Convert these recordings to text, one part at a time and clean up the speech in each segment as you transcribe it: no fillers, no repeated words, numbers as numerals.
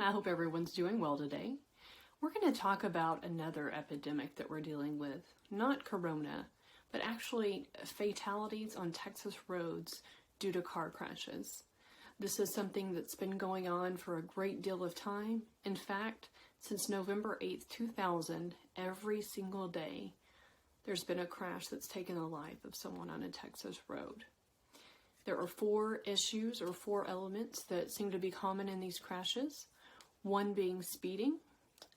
I hope everyone's doing well today. We're going to talk about another epidemic that we're dealing with. Not corona, but actually fatalities on Texas roads due to car crashes. This is something that's been going on for a great deal of time. In fact, since November 8th, 2000, every single day, there's been a crash that's taken the life of someone on a Texas road. There are four issues or four elements that seem to be common in these crashes. One being speeding.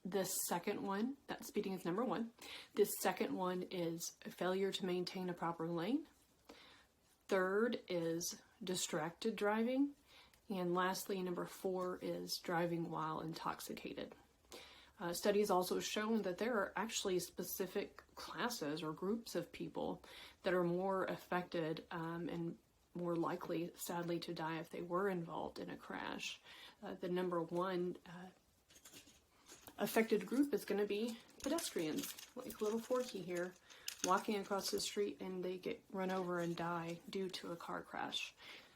The second one, that speeding is number one. The second one is failure to maintain a proper lane. Third is distracted driving. And lastly, number four is driving while intoxicated. Studies also shown that there are actually specific classes or groups of people that are more affected and more likely, sadly, to die if they were involved in a crash. The number one affected group is going to be pedestrians, like little Forky here, walking across the street and they get run over and die due to a car crash.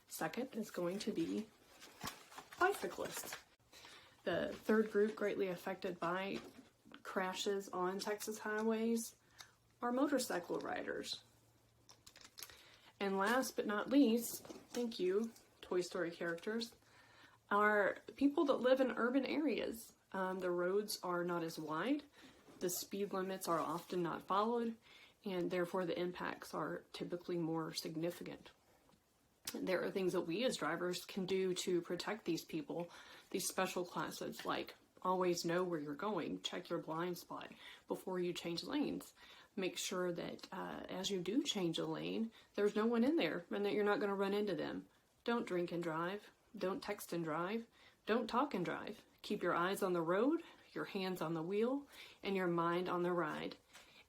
Second is going to be bicyclists. The third group greatly affected by crashes on Texas highways are motorcycle riders. And last but not least, thank you, Toy Story characters, are people that live in urban areas. The roads are not as wide, the speed limits are often not followed, and therefore the impacts are typically more significant. There are things that we as drivers can do to protect these people, these special classes, like always know where you're going, check your blind spot before you change lanes. Make sure that as you do change a lane, there's no one in there and that you're not going to run into them. Don't drink and drive. Don't text and drive. Don't talk and drive. Keep your eyes on the road, your hands on the wheel, and your mind on the ride.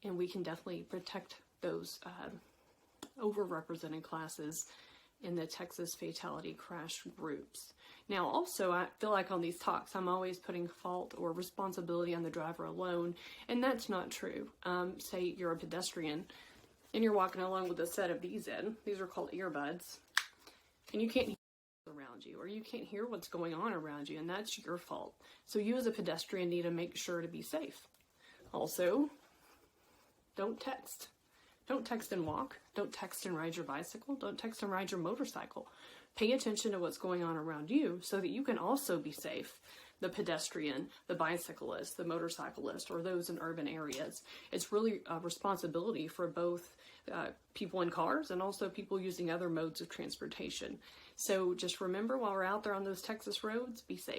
And we can definitely protect those overrepresented classes in the Texas fatality crash groups. Now, also, I feel like on these talks, I'm always putting fault or responsibility on the driver alone, and that's not true. Say you're a pedestrian, and you're walking along with a set of these in. These are called earbuds, and you can't hear around you, or you can't hear what's going on around you, and that's your fault. So you as a pedestrian need to make sure to be safe. Also, don't text. Don't text and walk. Don't text and ride your bicycle. Don't text and ride your motorcycle. Pay attention to what's going on around you so that you can also be safe. The pedestrian, the bicyclist, the motorcyclist, or those in urban areas. It's really a responsibility for both people in cars and also people using other modes of transportation. So just remember, while we're out there on those Texas roads, be safe.